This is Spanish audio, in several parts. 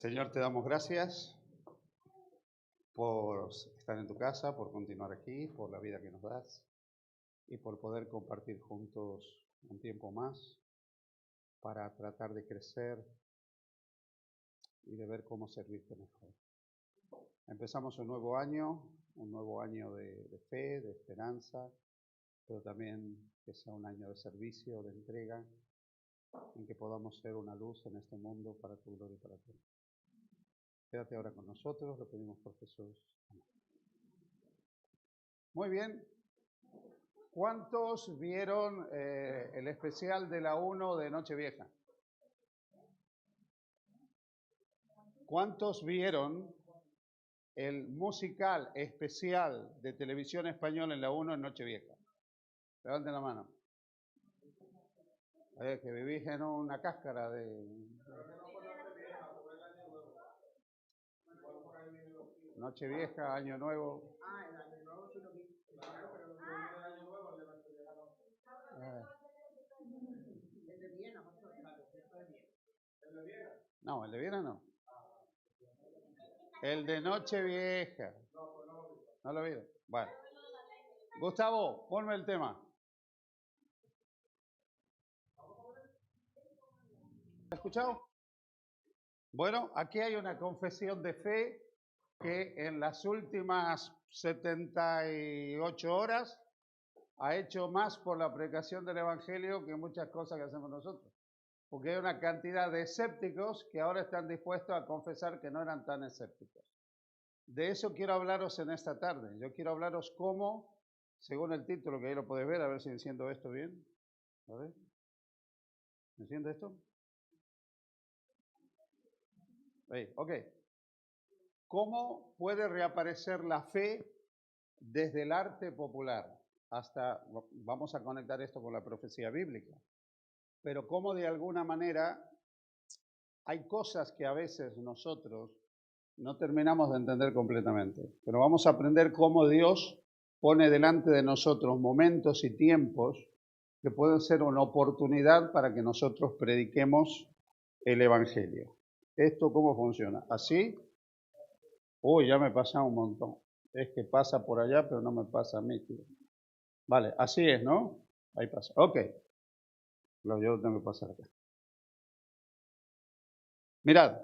Señor, te damos gracias por estar en tu casa, por continuar aquí, por la vida que nos das y por poder compartir juntos un tiempo más para tratar de crecer y de ver cómo servirte mejor. Empezamos un nuevo año de fe, de esperanza, pero también que sea un año de servicio, de entrega, en que podamos ser una luz en este mundo para tu gloria y para tu honra. Quédate ahora con nosotros, lo pedimos por Jesús. Amén. Muy bien. ¿Cuántos vieron el especial de la 1 de Nochevieja? ¿Cuántos vieron el musical especial de televisión española en la 1 en Nochevieja? Levanten la mano. Que vivís en una cáscara de... Nochevieja, Año Nuevo. Ah, el Año Nuevo sí lo vi. Claro, pero el Año Nuevo, el de Nochevieja no. El de Viena, ¿no? ¿El de Viena? No, el de Viena no. El de Nochevieja. No, pues no lo vi. ¿No lo vieron? Bueno. Gustavo, ponme el tema. ¿Has escuchado? Bueno, aquí hay una confesión de fe que en las últimas 78 horas ha hecho más por la predicación del Evangelio que muchas cosas que hacemos nosotros. Porque hay una cantidad de escépticos que ahora están dispuestos a confesar que no eran tan escépticos. De eso quiero hablaros en esta tarde. Yo quiero hablaros cómo, según el título, que ahí lo podéis ver, a ver si enciendo esto bien. A ver. ¿Me enciende esto? Ahí, ok. ¿Cómo puede reaparecer la fe desde el arte popular hasta, vamos a conectar esto con la profecía bíblica, pero cómo de alguna manera hay cosas que a veces nosotros no terminamos de entender completamente, pero vamos a aprender cómo Dios pone delante de nosotros momentos y tiempos que pueden ser una oportunidad para que nosotros prediquemos el Evangelio. ¿Esto cómo funciona? ¿Así? Uy, ya me pasa un montón. Es que pasa por allá, pero no me pasa a mí, tío. Vale, así es, ¿no? Ahí pasa. Ok. Yo lo tengo que pasar acá. Mirad,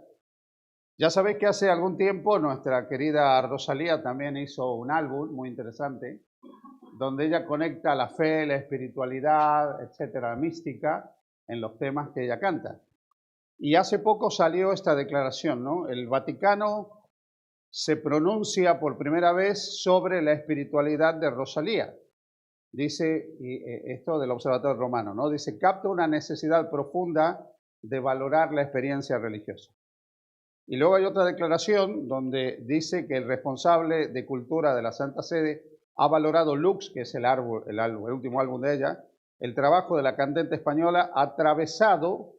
ya sabéis que hace algún tiempo nuestra querida Rosalía también hizo un álbum muy interesante, donde ella conecta la fe, la espiritualidad, etcétera, la mística, en los temas que ella canta. Y hace poco salió esta declaración, ¿no? El Vaticano se pronuncia por primera vez sobre la espiritualidad de Rosalía. Dice, y esto del Observatorio Romano, ¿no? Dice, capta una necesidad profunda de valorar la experiencia religiosa. Y luego hay otra declaración donde dice que el responsable de cultura de la Santa Sede ha valorado Lux, que es el último álbum de ella, el trabajo de la cantante española atravesado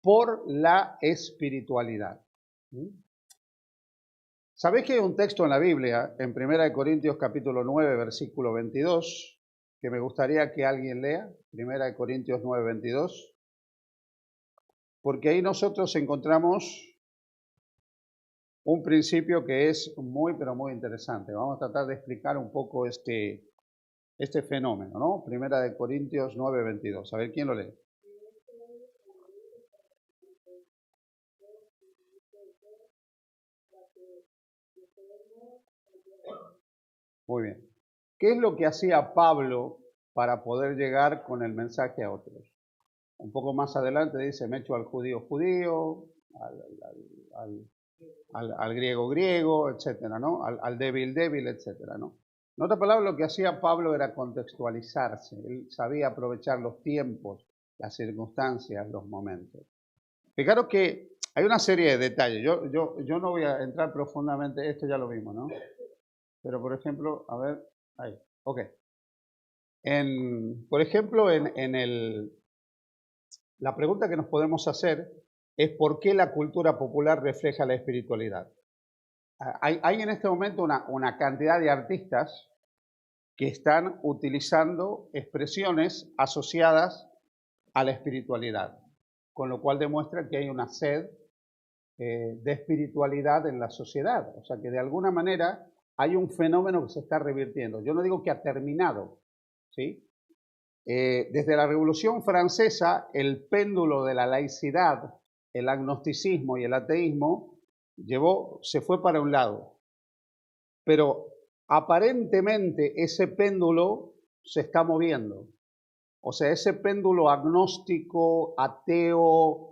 por la espiritualidad. ¿Sabéis que hay un texto en la Biblia, en 1 Corintios capítulo 9, versículo 22, que me gustaría que alguien lea? 1 Corintios 9, 22. Porque ahí nosotros encontramos un principio que es muy, pero muy interesante. Vamos a tratar de explicar un poco este fenómeno, ¿no? 1 Corintios 9, 22. A ver, ¿quién lo lee? Muy bien. ¿Qué es lo que hacía Pablo para poder llegar con el mensaje a otros? Un poco más adelante dice, me echo al judío judío, al griego griego, etcétera, ¿no? Al débil débil, etcétera, ¿no? En otras palabras, lo que hacía Pablo era contextualizarse. Él sabía aprovechar los tiempos, las circunstancias, los momentos. Fijaros que hay una serie de detalles. Yo no voy a entrar profundamente, esto ya lo vimos, ¿no? Pero, por ejemplo, a ver, ahí, ok. Por ejemplo, la pregunta que nos podemos hacer es por qué la cultura popular refleja la espiritualidad. Hay en este momento una cantidad de artistas que están utilizando expresiones asociadas a la espiritualidad, con lo cual demuestra que hay una sed de espiritualidad en la sociedad. O sea que de alguna manera hay un fenómeno que se está revirtiendo. Yo no digo que ha terminado, ¿sí? Desde la Revolución Francesa, el péndulo de la laicidad, el agnosticismo y el ateísmo se fue para un lado. Pero aparentemente ese péndulo se está moviendo. O sea, ese péndulo agnóstico, ateo,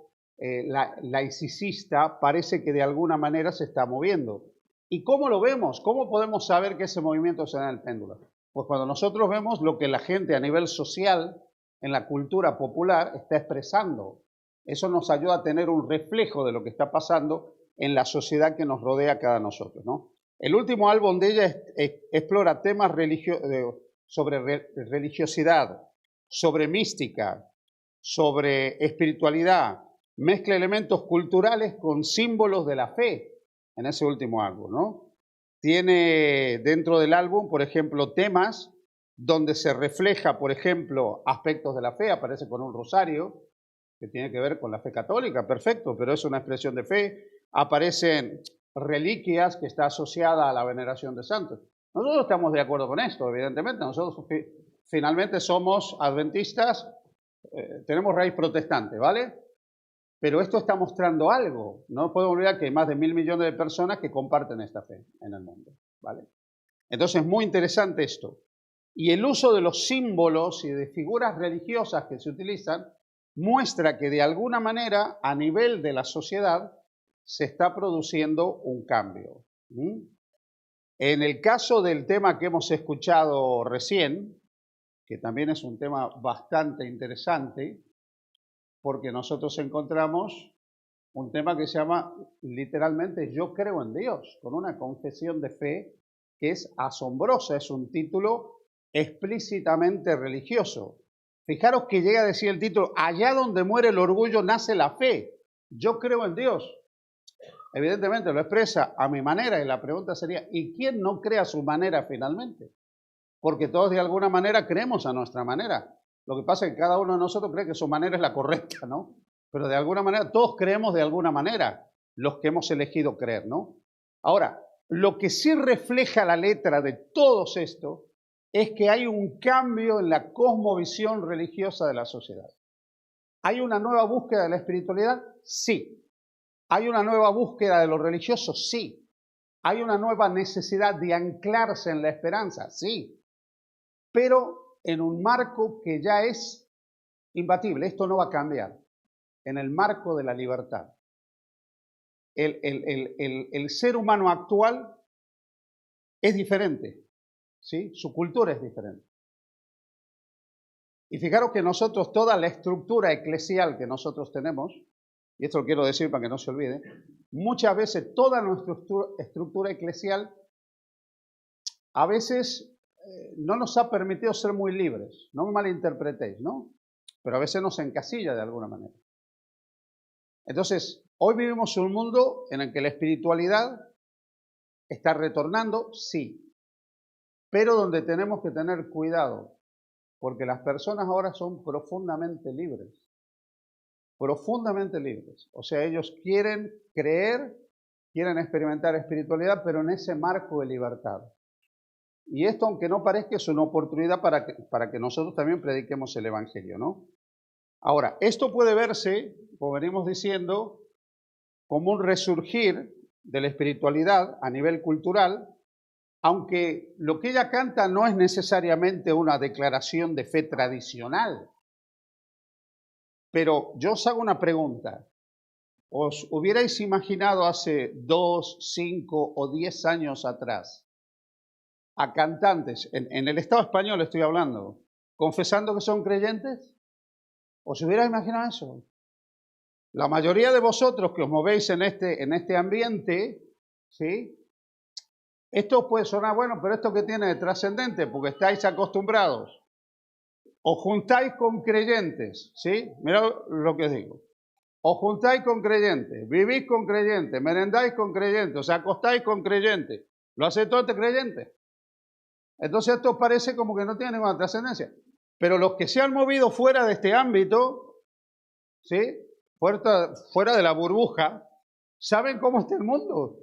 laicista, parece que de alguna manera se está moviendo. ¿Y cómo lo vemos? ¿Cómo podemos saber que ese movimiento se da en el péndulo? Pues cuando nosotros vemos lo que la gente a nivel social, en la cultura popular, está expresando. Eso nos ayuda a tener un reflejo de lo que está pasando en la sociedad que nos rodea a cada nosotros, ¿no? El último álbum de ella explora temas sobre religiosidad, sobre mística, sobre espiritualidad, mezcla elementos culturales con símbolos de la fe en ese último álbum, ¿no? Tiene dentro del álbum, por ejemplo, temas donde se refleja, por ejemplo, aspectos de la fe, aparece con un rosario, que tiene que ver con la fe católica, perfecto, pero es una expresión de fe. Aparecen reliquias que está asociada a la veneración de santos. Nosotros estamos de acuerdo con esto, evidentemente. Nosotros finalmente somos adventistas, tenemos raíz protestante, ¿vale? Pero esto está mostrando algo. No podemos olvidar que hay más de 1.000 millones de personas que comparten esta fe en el mundo, ¿vale? Entonces es muy interesante esto. Y el uso de los símbolos y de figuras religiosas que se utilizan muestra que de alguna manera a nivel de la sociedad se está produciendo un cambio. En el caso del tema que hemos escuchado recién, que también es un tema bastante interesante, porque nosotros encontramos un tema que se llama literalmente Yo creo en Dios, con una confesión de fe que es asombrosa, es un título explícitamente religioso. Fijaros que llega a decir el título, allá donde muere el orgullo nace la fe. Yo creo en Dios. Evidentemente lo expresa a mi manera y la pregunta sería, ¿y quién no cree a su manera finalmente? Porque todos de alguna manera creemos a nuestra manera. Lo que pasa es que cada uno de nosotros cree que su manera es la correcta, ¿no? Pero de alguna manera todos creemos de alguna manera, los que hemos elegido creer, ¿no? Ahora, lo que sí refleja la letra de todos esto es que hay un cambio en la cosmovisión religiosa de la sociedad. ¿Hay una nueva búsqueda de la espiritualidad? Sí. ¿Hay una nueva búsqueda de lo religioso? Sí. ¿Hay una nueva necesidad de anclarse en la esperanza? Sí. Pero en un marco que ya es imbatible. Esto no va a cambiar. En el marco de la libertad. El ser humano actual es diferente. ¿Sí? Su cultura es diferente. Y fijaros que nosotros, toda la estructura eclesial que nosotros tenemos, y esto lo quiero decir para que no se olvide, muchas veces toda nuestra estructura eclesial a veces no nos ha permitido ser muy libres. No me malinterpretéis, ¿no? Pero a veces nos encasilla de alguna manera. Entonces, hoy vivimos en un mundo en el que la espiritualidad está retornando, sí, pero donde tenemos que tener cuidado, porque las personas ahora son profundamente libres. Profundamente libres. O sea, ellos quieren creer, quieren experimentar espiritualidad, pero en ese marco de libertad. Y esto, aunque no parezca, es una oportunidad para que nosotros también prediquemos el Evangelio, ¿no? Ahora, esto puede verse, como venimos diciendo, como un resurgir de la espiritualidad a nivel cultural, aunque lo que ella canta no es necesariamente una declaración de fe tradicional. Pero yo os hago una pregunta. ¿Os hubierais imaginado hace 2, 5 o 10 años atrás a cantantes, en el Estado español estoy hablando, confesando que son creyentes? ¿Os hubierais imaginado eso? La mayoría de vosotros que os movéis en este ambiente, ¿sí? Esto puede sonar bueno, pero ¿esto qué tiene de trascendente? Porque estáis acostumbrados. Os juntáis con creyentes, ¿sí? Mirad lo que os digo. Os juntáis con creyentes, vivís con creyentes, merendáis con creyentes, os acostáis con creyentes. ¿Lo hacéis todo este creyente? Entonces esto parece como que no tiene ninguna trascendencia. Pero los que se han movido fuera de este ámbito, ¿sí? Fuera de la burbuja, ¿Saben cómo está el mundo?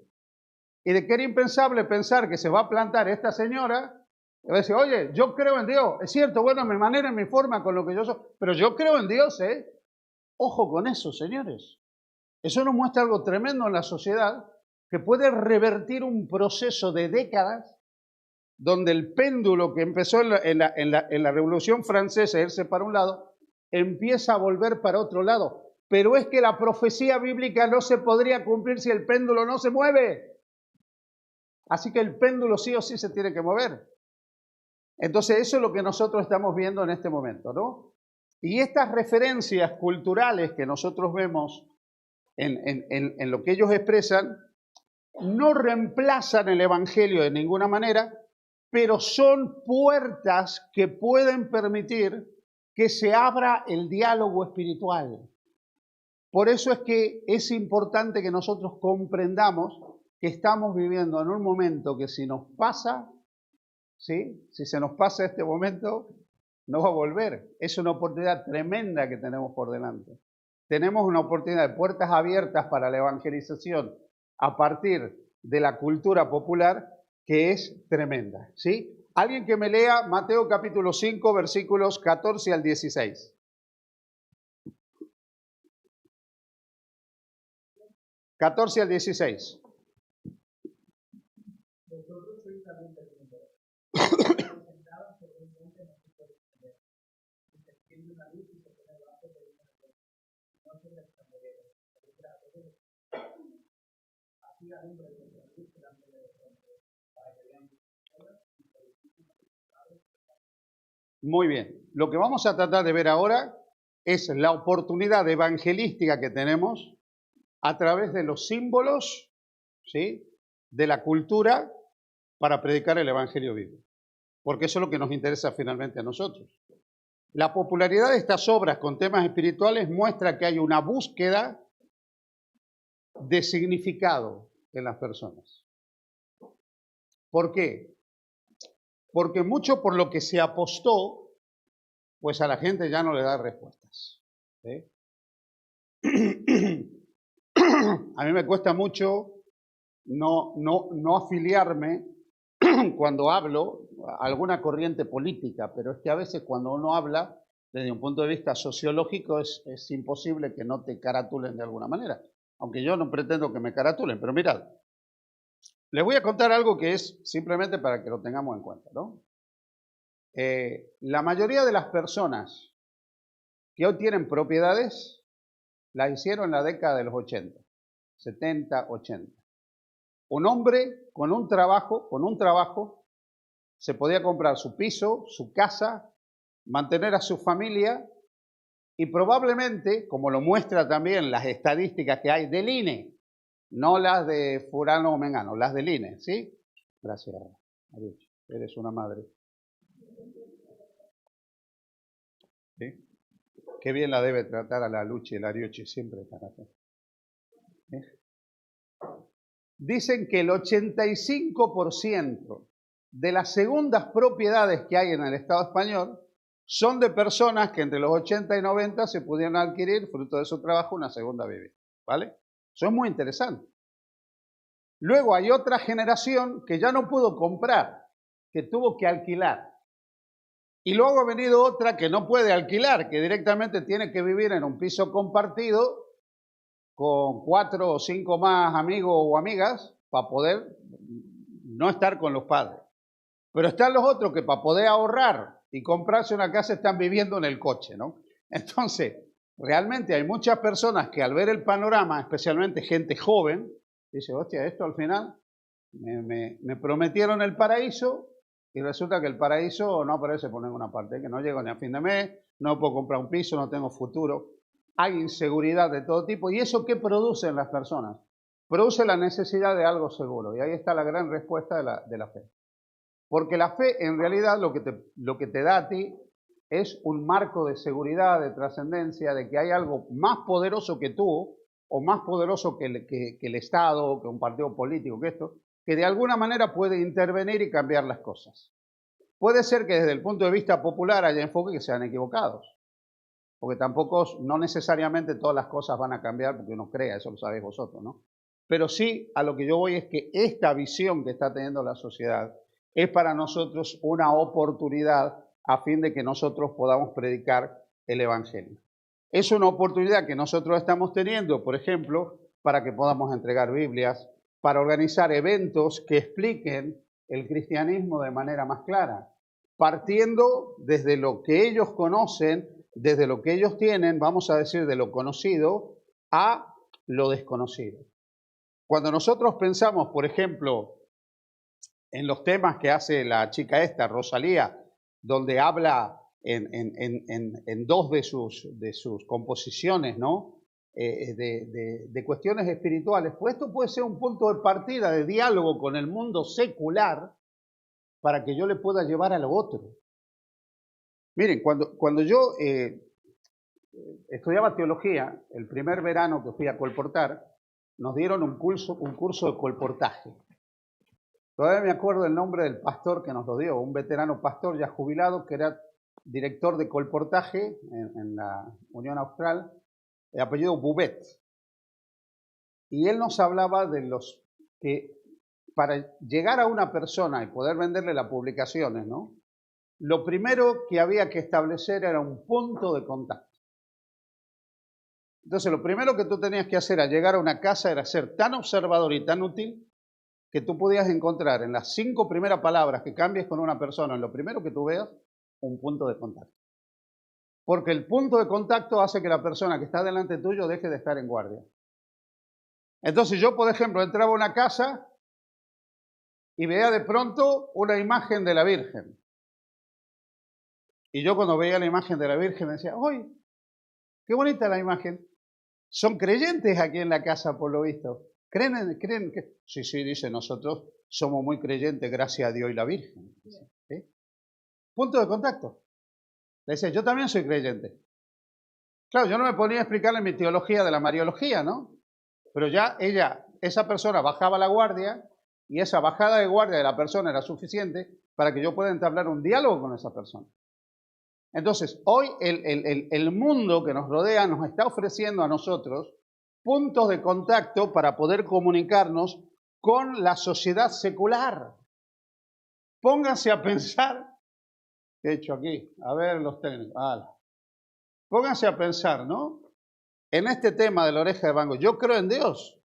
Y de que era impensable pensar que se va a plantar esta señora y va a decir, oye, yo creo en Dios. Es cierto, bueno, mi manera, mi forma, con lo que yo soy, pero yo creo en Dios, ¿eh? Ojo con eso, señores. Eso nos muestra algo tremendo en la sociedad que puede revertir un proceso de décadas donde el péndulo que empezó en la Revolución Francesa, irse para un lado, empieza a volver para otro lado. Pero es que la profecía bíblica no se podría cumplir si el péndulo no se mueve. Así que el péndulo sí o sí se tiene que mover. Entonces eso es lo que nosotros estamos viendo en este momento, ¿no? Y estas referencias culturales que nosotros vemos en lo que ellos expresan, no reemplazan el Evangelio de ninguna manera, pero son puertas que pueden permitir que se abra el diálogo espiritual. Por eso es que es importante que nosotros comprendamos que estamos viviendo en un momento que si nos pasa, ¿sí? Si se nos pasa este momento, no va a volver. Es una oportunidad tremenda que tenemos por delante. Tenemos una oportunidad de puertas abiertas para la evangelización a partir de la cultura popular que es tremenda, ¿sí? Alguien que me lea Mateo capítulo 5, versículos 14 al 16. ...14 al 16. Vosotros sois la luz del mundo. Sentados sobre un monte no se puede esconder. Y se enciende una luz y se pone debajo de una fuente. No se resplandece, alumbra a todos los hombres. Así alumbra vuestra luz delante de los hombres, para que vean vuestras obras y glorifiquen a vuestro Padre. Muy bien. Lo que vamos a tratar de ver ahora es la oportunidad evangelística que tenemos a través de los símbolos, ¿sí?, de la cultura para predicar el evangelio bíblico. Porque eso es lo que nos interesa finalmente a nosotros. La popularidad de estas obras con temas espirituales muestra que hay una búsqueda de significado en las personas. ¿Por qué? Porque mucho por lo que se apostó, pues a la gente ya no le da respuestas, ¿sí? A mí me cuesta mucho no afiliarme cuando hablo a alguna corriente política, pero es que a veces cuando uno habla desde un punto de vista sociológico es imposible que no te caratulen de alguna manera, aunque yo no pretendo que me caratulen, pero mirad, les voy a contar algo que es simplemente para que lo tengamos en cuenta, ¿no? La mayoría de las personas que hoy tienen propiedades las hicieron en la década de los 80, 70, 80. Un hombre con un trabajo, se podía comprar su piso, su casa, mantener a su familia y probablemente, como lo muestra también las estadísticas que hay del INE, no las de fulano o mengano, las del INE, ¿sí? Gracias, Ariuch, eres una madre. ¿Sí? Qué bien la debe tratar a la Luchi y el Ariuchi, siempre están acá. ¿Sí? Dicen que el 85% de las segundas propiedades que hay en el Estado español son de personas que entre los 80 y 90 se pudieron adquirir, fruto de su trabajo, una segunda vivienda, ¿vale? Eso es muy interesante. Luego hay otra generación que ya no pudo comprar, que tuvo que alquilar. Y luego ha venido otra que no puede alquilar, que directamente tiene que vivir en un piso compartido con 4 o 5 más amigos o amigas para poder no estar con los padres. Pero están los otros que para poder ahorrar y comprarse una casa están viviendo en el coche, ¿no? Entonces, realmente hay muchas personas que al ver el panorama, especialmente gente joven, dice, hostia, esto al final me prometieron el paraíso y resulta que el paraíso no aparece por ninguna parte, que no llego ni a fin de mes, no puedo comprar un piso, no tengo futuro. Hay inseguridad de todo tipo. ¿Y eso qué produce en las personas? Produce la necesidad de algo seguro. Y ahí está la gran respuesta de la fe. Porque la fe, en realidad, lo que te da a ti es un marco de seguridad, de trascendencia, de que hay algo más poderoso que tú, o más poderoso que el Estado, que un partido político, que esto, que de alguna manera puede intervenir y cambiar las cosas. Puede ser que desde el punto de vista popular haya enfoques que sean equivocados. Porque tampoco, no necesariamente todas las cosas van a cambiar porque uno crea, eso lo sabéis vosotros, ¿no? Pero sí, a lo que yo voy es que esta visión que está teniendo la sociedad es para nosotros una oportunidad a fin de que nosotros podamos predicar el Evangelio. Es una oportunidad que nosotros estamos teniendo, por ejemplo, para que podamos entregar Biblias, para organizar eventos que expliquen el cristianismo de manera más clara, partiendo desde lo que ellos conocen, desde lo que ellos tienen, vamos a decir, de lo conocido a lo desconocido. Cuando nosotros pensamos, por ejemplo, en los temas que hace la chica esta, Rosalía, donde habla en dos de sus composiciones, ¿no? De cuestiones espirituales, pues esto puede ser un punto de partida, de diálogo con el mundo secular, para que yo le pueda llevar a lo otro. Miren, cuando yo estudiaba teología, el primer verano que fui a colportar, nos dieron un curso de colportaje. Todavía me acuerdo el nombre del pastor que nos lo dio, un veterano pastor ya jubilado que era director de colportaje en la Unión Austral, de apellido Bubet. Y él nos hablaba de los que para llegar a una persona y poder venderle las publicaciones, ¿no? Lo primero que había que establecer era un punto de contacto. Entonces, lo primero que tú tenías que hacer al llegar a una casa era ser tan observador y tan útil que tú podías encontrar en las 5 primeras palabras que cambies con una persona, en lo primero que tú veas, un punto de contacto. Porque el punto de contacto hace que la persona que está delante tuyo deje de estar en guardia. Entonces yo, por ejemplo, entraba a una casa y veía de pronto una imagen de la Virgen. Y yo cuando veía la imagen de la Virgen me decía, ¡ay, qué bonita la imagen! Son creyentes aquí en la casa, por lo visto. ¿Creen que? Sí, dice, nosotros somos muy creyentes, gracias a Dios y la Virgen. ¿Sí? Punto de contacto. Le dice, yo también soy creyente. Claro, yo no me ponía a explicarle mi teología de la mariología, ¿no? Pero ya esa persona bajaba la guardia y esa bajada de guardia de la persona era suficiente para que yo pueda entablar un diálogo con esa persona. Entonces, hoy el mundo que nos rodea nos está ofreciendo a nosotros puntos de contacto para poder comunicarnos con la sociedad secular. Pónganse a pensar, ¿qué he hecho aquí? A ver los técnicos. Pónganse a pensar, ¿no? En este tema de la oreja de Van Gogh, yo creo en Dios.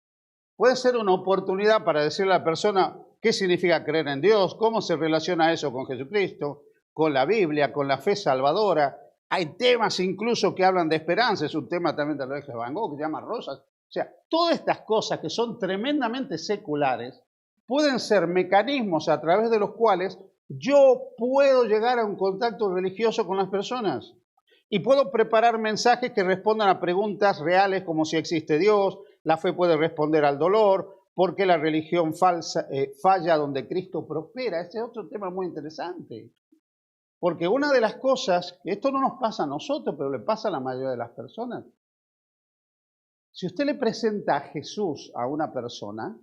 Puede ser una oportunidad para decirle a la persona qué significa creer en Dios, cómo se relaciona eso con Jesucristo, con la Biblia, con la fe salvadora. Hay temas incluso que hablan de esperanza, es un tema también de la oreja de Van Gogh que se llama Rosas. O sea, todas estas cosas que son tremendamente seculares pueden ser mecanismos a través de los cuales yo puedo llegar a un contacto religioso con las personas. Y puedo preparar mensajes que respondan a preguntas reales como si existe Dios, la fe puede responder al dolor, por qué la religión falla donde Cristo prospera. Este es otro tema muy interesante. Porque una de las cosas, que esto no nos pasa a nosotros, pero le pasa a la mayoría de las personas. Si usted le presenta a Jesús a una persona,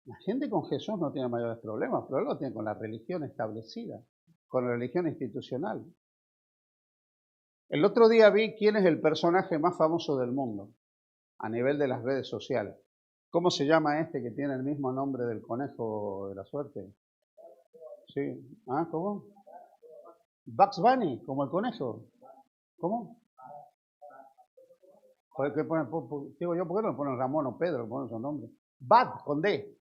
la gente con Jesús no tiene mayores problemas, pero lo tiene con la religión establecida, con la religión institucional. El otro día vi quién es el personaje más famoso del mundo a nivel de las redes sociales. ¿Cómo se llama este que tiene el mismo nombre del conejo de la suerte? Sí. ¿Cómo? Bugs Bunny, como el conejo. ¿Cómo? Digo yo, ¿por qué no le ponen Ramón o Pedro? Le ponen su nombre. Bad, con D.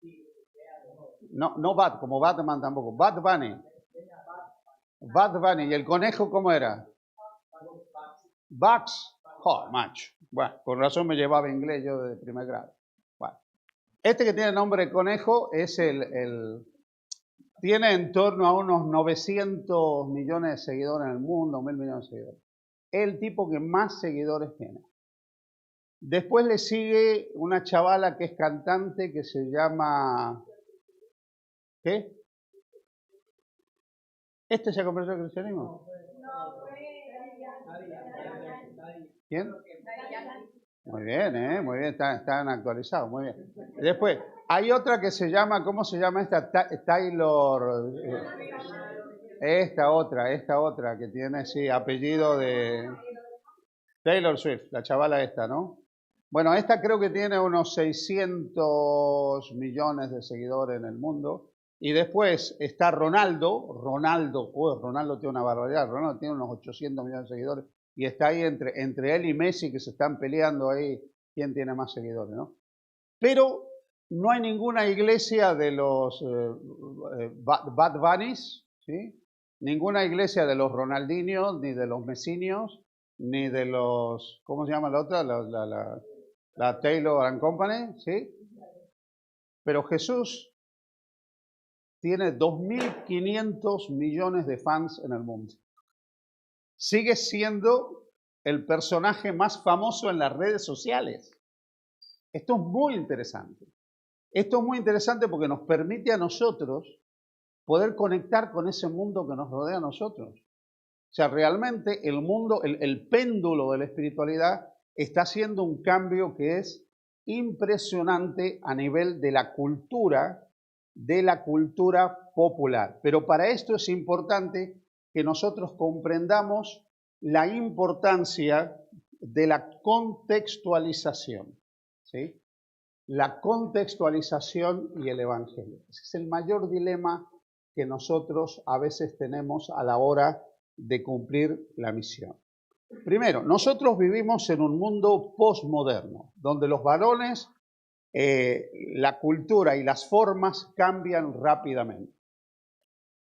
No Bad, como Batman tampoco. Bad Bunny. Bad Bunny. ¿Y el conejo cómo era? Bugs. Oh, macho. Bueno, con razón me llevaba inglés yo de primer grado. Bueno. Este que tiene nombre de conejo es tiene en torno a unos 900 millones de seguidores en el mundo, 1.000 millones de seguidores. Es el tipo que más seguidores tiene. Después le sigue una chavala que es cantante que se llama... ¿Qué? ¿Este se ha convertido en cristianismo? ¿Quién? Muy bien, muy bien, están actualizados, muy bien. Después, hay otra que se llama, ¿cómo se llama esta? Taylor... Esta otra que tiene, sí, apellido de... Taylor Swift, la chavala esta, ¿no? Bueno, esta creo que tiene unos 600 millones de seguidores en el mundo. Y después está Ronaldo. Ronaldo tiene una barbaridad. Ronaldo tiene unos 800 millones de seguidores. Y está ahí entre él y Messi, que se están peleando ahí quién tiene más seguidores, ¿no? Pero no hay ninguna iglesia de los Bad Bunnies, ¿sí? Ninguna iglesia de los Ronaldinhos, ni de los Messinios, ni de los, ¿cómo se llama la otra? La Taylor and Company, ¿sí? Pero Jesús tiene 2.500 millones de fans en el mundo. Sigue siendo el personaje más famoso en las redes sociales. Esto es muy interesante. Esto es muy interesante porque nos permite a nosotros poder conectar con ese mundo que nos rodea a nosotros. O sea, realmente el mundo, el péndulo de la espiritualidad está haciendo un cambio que es impresionante a nivel de la cultura popular. Pero para esto es importante que nosotros comprendamos la importancia de la contextualización, ¿sí? La contextualización y el evangelio. Ese es el mayor dilema que nosotros a veces tenemos a la hora de cumplir la misión. Primero, nosotros vivimos en un mundo posmoderno, donde los valores, la cultura y las formas cambian rápidamente.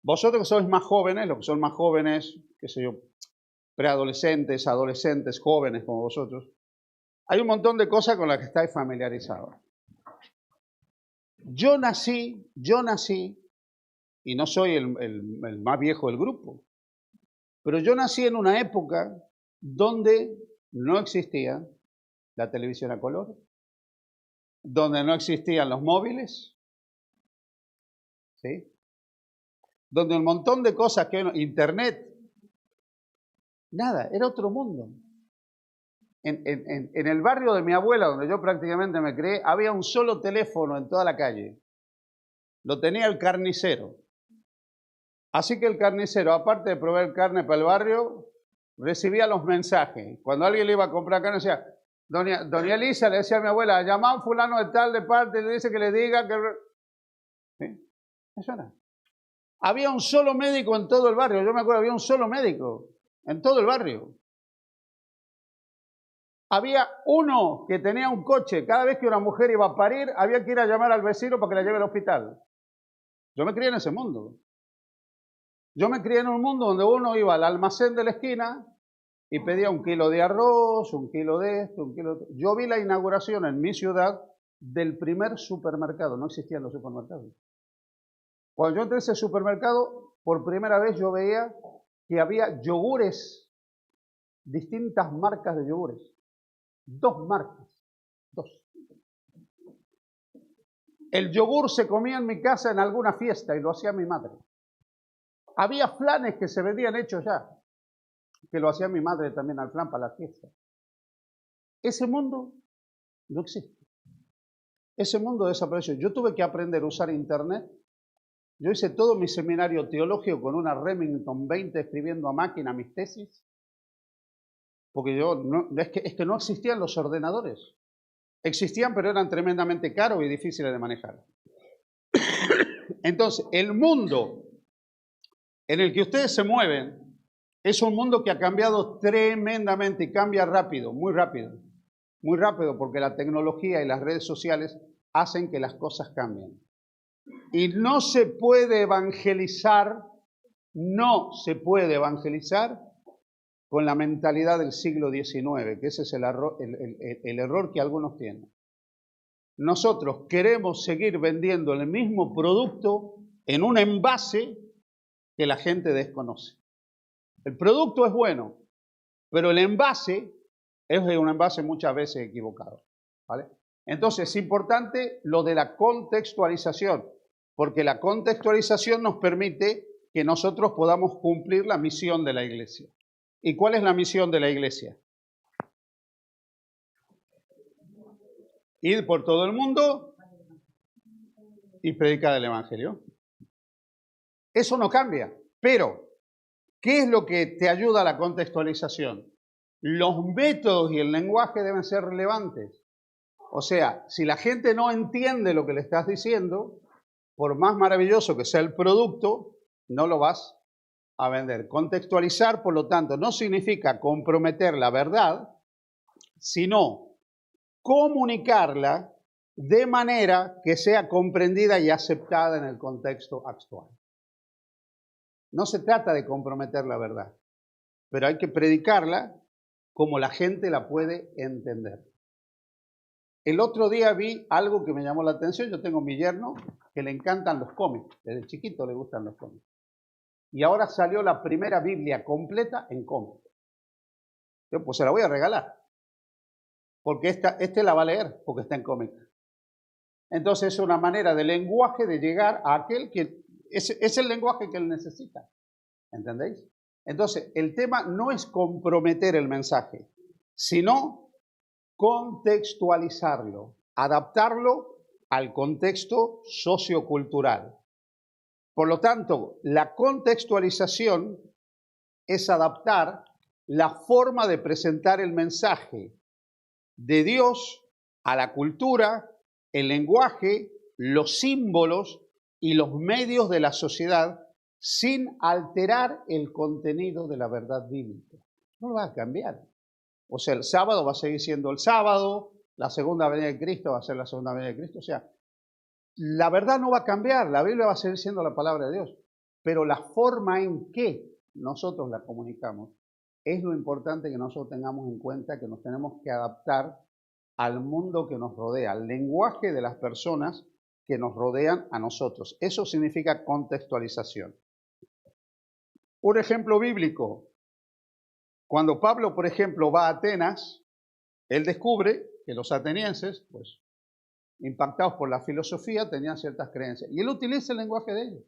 Vosotros que sois más jóvenes, los que son más jóvenes, qué sé yo, preadolescentes, adolescentes, jóvenes como vosotros, hay un montón de cosas con las que estáis familiarizados. Yo nací, y no soy el más viejo del grupo, pero yo nací en una época donde no existía la televisión a color, donde no existían los móviles, ¿sí? Donde un montón de cosas que internet, nada, era otro mundo. En el barrio de mi abuela, donde yo prácticamente me crié, había un solo teléfono en toda la calle. Lo tenía el carnicero. Así que el carnicero, aparte de proveer carne para el barrio, recibía los mensajes. Cuando alguien le iba a comprar carne, decía, doña Elisa, le decía a mi abuela, llama a un fulano de tal de parte y le dice que le diga que... ¿Sí? Eso era. Había un solo médico en todo el barrio. Yo me acuerdo, había un solo médico en todo el barrio. Había uno que tenía un coche. Cada vez que una mujer iba a parir, había que ir a llamar al vecino para que la lleve al hospital. Yo me crié en ese mundo. Yo me crié en un mundo donde uno iba al almacén de la esquina y pedía 1 kilo de arroz, 1 kilo de esto, 1 kilo de... Yo vi la inauguración en mi ciudad del primer supermercado. No existían los supermercados. Cuando yo entré a ese supermercado, por primera vez yo veía que había yogures, distintas marcas de yogures. 2 marcas. 2. El yogur se comía en mi casa en alguna fiesta y lo hacía mi madre. Había flanes que se vendían hechos ya, que lo hacía mi madre también al flan para la fiesta. Ese mundo no existe. Ese mundo desapareció. Yo tuve que aprender a usar internet. Yo hice todo mi seminario teológico con una Remington 20 escribiendo a máquina mis tesis. Porque es que no existían los ordenadores. Existían, pero eran tremendamente caros y difíciles de manejar. Entonces, el mundo en el que ustedes se mueven es un mundo que ha cambiado tremendamente y cambia rápido, muy rápido. Muy rápido porque la tecnología y las redes sociales hacen que las cosas cambien. Y no se puede evangelizar con la mentalidad del siglo XIX, que ese es el error que algunos tienen. Nosotros queremos seguir vendiendo el mismo producto en un envase que la gente desconoce. El producto es bueno, pero el envase es un envase muchas veces equivocado, ¿vale? Entonces es importante lo de la contextualización, porque la contextualización nos permite que nosotros podamos cumplir la misión de la iglesia. ¿Y cuál es la misión de la iglesia? Ir por todo el mundo y predicar el evangelio. Eso no cambia, pero ¿qué es lo que te ayuda a la contextualización? Los métodos y el lenguaje deben ser relevantes. O sea, si la gente no entiende lo que le estás diciendo, por más maravilloso que sea el producto, no lo vas a vender. Contextualizar, por lo tanto, no significa comprometer la verdad, sino comunicarla de manera que sea comprendida y aceptada en el contexto actual. No se trata de comprometer la verdad, pero hay que predicarla como la gente la puede entender. El otro día vi algo que me llamó la atención. Yo tengo mi yerno que le encantan los cómics, desde chiquito le gustan los cómics. Y ahora salió la primera Biblia completa en cómic. Yo pues se la voy a regalar, porque este la va a leer, porque está en cómic. Entonces es una manera de lenguaje de llegar a aquel que es el lenguaje que él necesita. ¿Entendéis? Entonces el tema no es comprometer el mensaje, sino contextualizarlo, adaptarlo al contexto sociocultural. Por lo tanto, la contextualización es adaptar la forma de presentar el mensaje de Dios a la cultura, el lenguaje, los símbolos y los medios de la sociedad sin alterar el contenido de la verdad bíblica. No lo va a cambiar. O sea, el sábado va a seguir siendo el sábado, la segunda venida de Cristo va a ser la segunda venida de Cristo. O sea, la verdad no va a cambiar, la Biblia va a seguir siendo la palabra de Dios, pero la forma en que nosotros la comunicamos es lo importante que nosotros tengamos en cuenta, que nos tenemos que adaptar al mundo que nos rodea, al lenguaje de las personas que nos rodean a nosotros. Eso significa contextualización. Un ejemplo bíblico. Cuando Pablo, por ejemplo, va a Atenas, él descubre que los atenienses, pues, impactados por la filosofía, tenían ciertas creencias. Y él utiliza el lenguaje de ellos.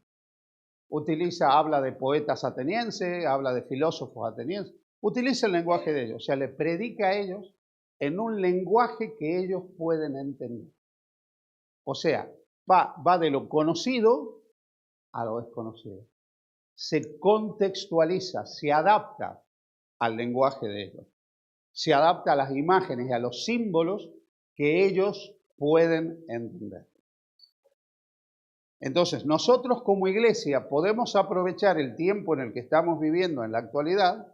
Habla de poetas atenienses, habla de filósofos atenienses. Utiliza el lenguaje de ellos. O sea, le predica a ellos en un lenguaje que ellos pueden entender. O sea, va de lo conocido a lo desconocido. Se contextualiza, se adapta al lenguaje de ellos. Se adapta a las imágenes y a los símbolos que ellos pueden entender. Entonces, nosotros como iglesia podemos aprovechar el tiempo en el que estamos viviendo en la actualidad,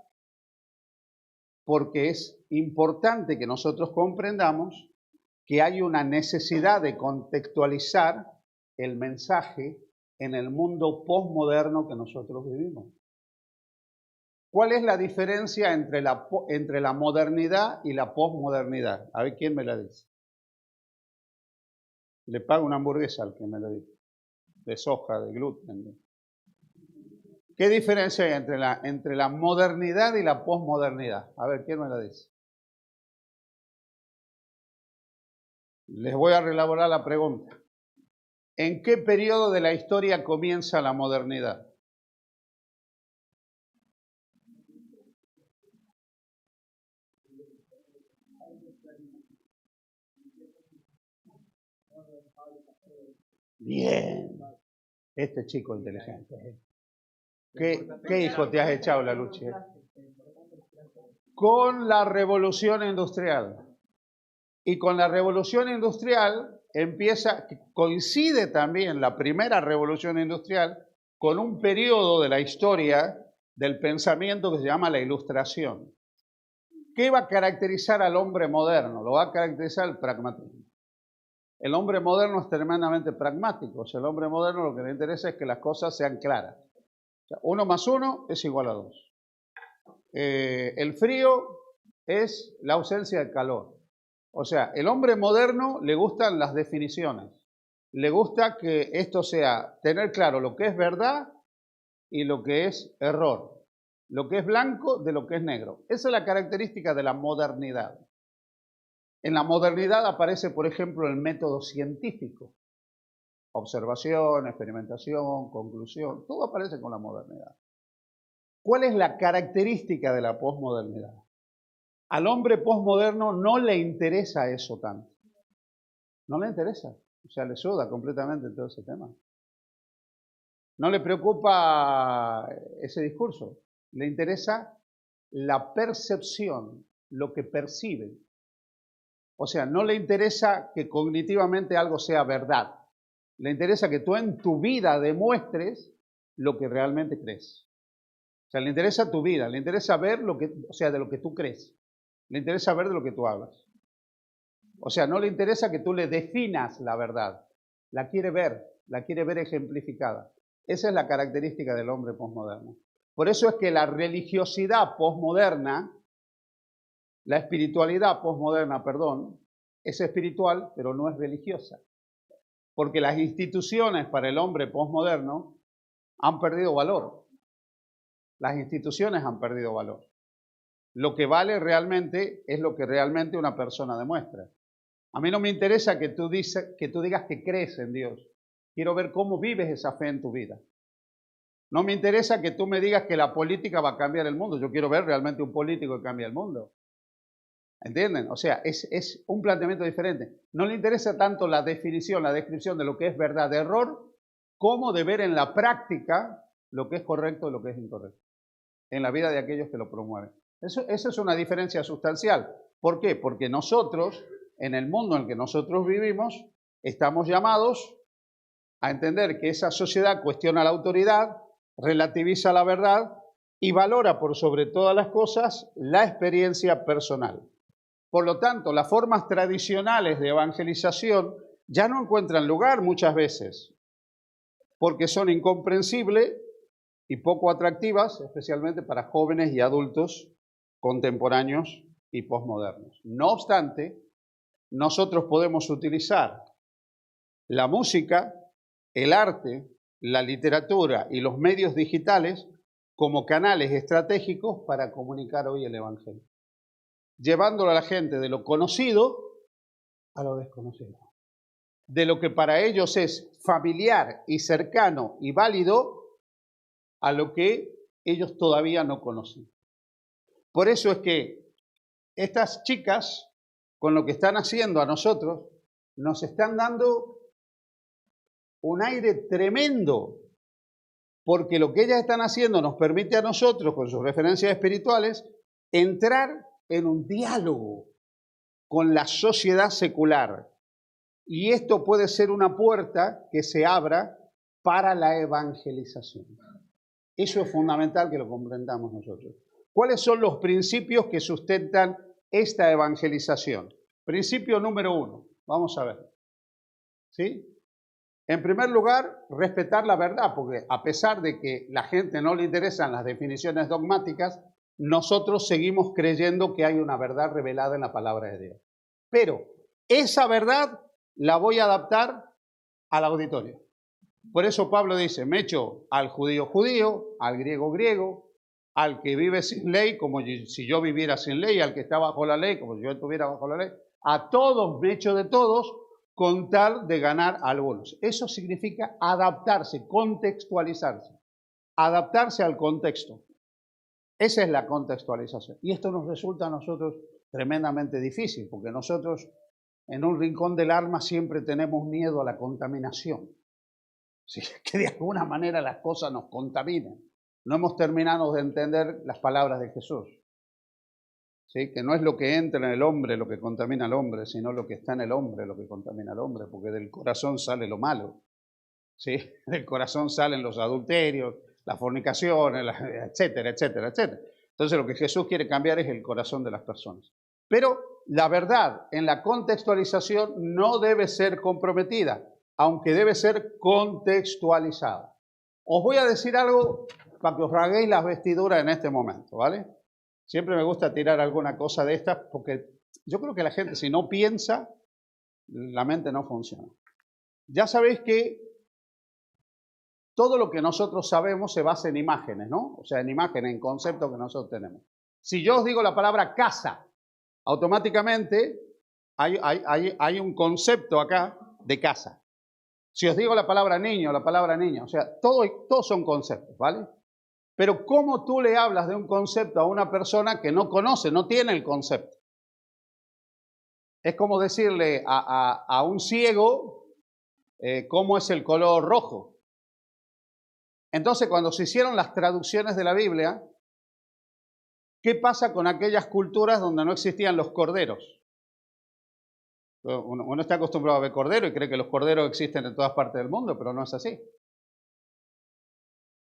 porque es importante que nosotros comprendamos que hay una necesidad de contextualizar el mensaje en el mundo posmoderno que nosotros vivimos. ¿Cuál es la diferencia entre la modernidad y la posmodernidad? A ver quién me la dice. Le pago una hamburguesa al que me la dice, de soja, de gluten. ¿Qué diferencia hay entre la modernidad y la posmodernidad? A ver quién me la dice. Les voy a reelaborar la pregunta. ¿En qué periodo de la historia comienza la modernidad? Bien. Este chico inteligente. ¿Qué hijo te has echado, la lucha? Con la revolución industrial. Y con la revolución industrial coincide también la primera revolución industrial con un periodo de la historia del pensamiento que se llama la Ilustración. ¿Qué va a caracterizar al hombre moderno? Lo va a caracterizar el pragmatismo. El hombre moderno es tremendamente pragmático. O sea, el hombre moderno lo que le interesa es que las cosas sean claras. O sea, 1 más 1 es igual a 2. El frío es la ausencia de calor. O sea, el hombre moderno le gustan las definiciones. Le gusta que esto sea tener claro lo que es verdad y lo que es error. Lo que es blanco de lo que es negro. Esa es la característica de la modernidad. En la modernidad aparece, por ejemplo, el método científico. Observación, experimentación, conclusión, todo aparece con la modernidad. ¿Cuál es la característica de la posmodernidad? Al hombre posmoderno no le interesa eso tanto. No le interesa. O sea, le suda completamente todo ese tema. No le preocupa ese discurso. Le interesa la percepción, lo que percibe. O sea, no le interesa que cognitivamente algo sea verdad. Le interesa que tú en tu vida demuestres lo que realmente crees. O sea, le interesa tu vida, le interesa ver lo que, o sea, de lo que tú crees. Le interesa ver de lo que tú hablas. O sea, no le interesa que tú le definas la verdad. La quiere ver ejemplificada. Esa es la característica del hombre posmoderno. Por eso es que la religiosidad posmoderna, la espiritualidad posmoderna, perdón, es espiritual, pero no es religiosa. Porque las instituciones para el hombre posmoderno han perdido valor. Las instituciones han perdido valor. Lo que vale realmente es lo que realmente una persona demuestra. A mí no me interesa que tú digas que crees en Dios. Quiero ver cómo vives esa fe en tu vida. No me interesa que tú me digas que la política va a cambiar el mundo. Yo quiero ver realmente un político que cambie el mundo. ¿Entienden? O sea, es un planteamiento diferente. No le interesa tanto la definición, la descripción de lo que es verdad, de error, como de ver en la práctica lo que es correcto y lo que es incorrecto. En la vida de aquellos que lo promueven. Esa es una diferencia sustancial. ¿Por qué? Porque nosotros, en el mundo en el que nosotros vivimos, estamos llamados a entender que esa sociedad cuestiona la autoridad, relativiza la verdad y valora por sobre todas las cosas la experiencia personal. Por lo tanto, las formas tradicionales de evangelización ya no encuentran lugar muchas veces, porque son incomprensibles y poco atractivas, especialmente para jóvenes y adultos contemporáneos y posmodernos. No obstante, nosotros podemos utilizar la música, el arte, la literatura y los medios digitales como canales estratégicos para comunicar hoy el Evangelio, llevándolo a la gente de lo conocido a lo desconocido, de lo que para ellos es familiar y cercano y válido a lo que ellos todavía no conocen. Por eso es que estas chicas, con lo que están haciendo a nosotros, nos están dando un aire tremendo, porque lo que ellas están haciendo nos permite a nosotros, con sus referencias espirituales, entrar en un diálogo con la sociedad secular. Y esto puede ser una puerta que se abra para la evangelización. Eso es fundamental que lo comprendamos nosotros. ¿Cuáles son los principios que sustentan esta evangelización? Principio número 1, vamos a ver. ¿Sí? En primer lugar, respetar la verdad, porque a pesar de que la gente no le interesan las definiciones dogmáticas, nosotros seguimos creyendo que hay una verdad revelada en la palabra de Dios. Pero esa verdad la voy a adaptar al auditorio. Por eso Pablo dice, me echo al judío judío, al griego griego, al que vive sin ley, como si yo viviera sin ley, al que está bajo la ley, como si yo estuviera bajo la ley. A todos me echo de todos, con tal de ganar a algunos. Eso significa adaptarse, contextualizarse. Adaptarse al contexto. Esa es la contextualización. Y esto nos resulta a nosotros tremendamente difícil, porque nosotros en un rincón del alma siempre tenemos miedo a la contaminación. ¿Sí? Que de alguna manera las cosas nos contaminan. No hemos terminado de entender las palabras de Jesús. ¿Sí? Que no es lo que entra en el hombre lo que contamina al hombre, sino lo que está en el hombre lo que contamina al hombre, porque del corazón sale lo malo. ¿Sí? Del corazón salen los adulterios, las fornicaciones, etcétera, etcétera, etcétera. Entonces lo que Jesús quiere cambiar es el corazón de las personas. Pero la verdad en la contextualización no debe ser comprometida, aunque debe ser contextualizada. Os voy a decir algo para que os rasguéis las vestiduras en este momento, ¿vale? Siempre me gusta tirar alguna cosa de estas porque yo creo que la gente, si no piensa, la mente no funciona. Ya sabéis que todo lo que nosotros sabemos se basa en imágenes, ¿no? O sea, en imágenes, en conceptos que nosotros tenemos. Si yo os digo la palabra casa, automáticamente hay un concepto acá de casa. Si os digo la palabra niño, o sea, todos son conceptos, ¿vale? Pero ¿cómo tú le hablas de un concepto a una persona que no conoce, no tiene el concepto? Es como decirle a un ciego cómo es el color rojo. Entonces, cuando se hicieron las traducciones de la Biblia, ¿qué pasa con aquellas culturas donde no existían los corderos? Uno está acostumbrado a ver corderos y cree que los corderos existen en todas partes del mundo, pero no es así.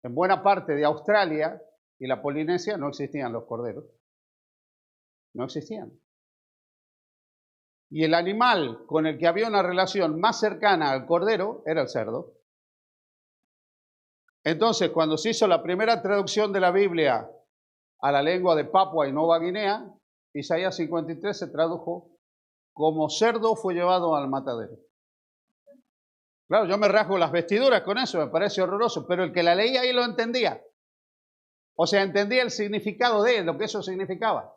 En buena parte de Australia y la Polinesia no existían los corderos. No existían. Y el animal con el que había una relación más cercana al cordero era el cerdo. Entonces, cuando se hizo la primera traducción de la Biblia a la lengua de Papua y Nueva Guinea, Isaías 53 se tradujo como cerdo fue llevado al matadero. Claro, yo me rasgo las vestiduras con eso, me parece horroroso, pero el que la leía ahí lo entendía. O sea, entendía el significado de lo que eso significaba.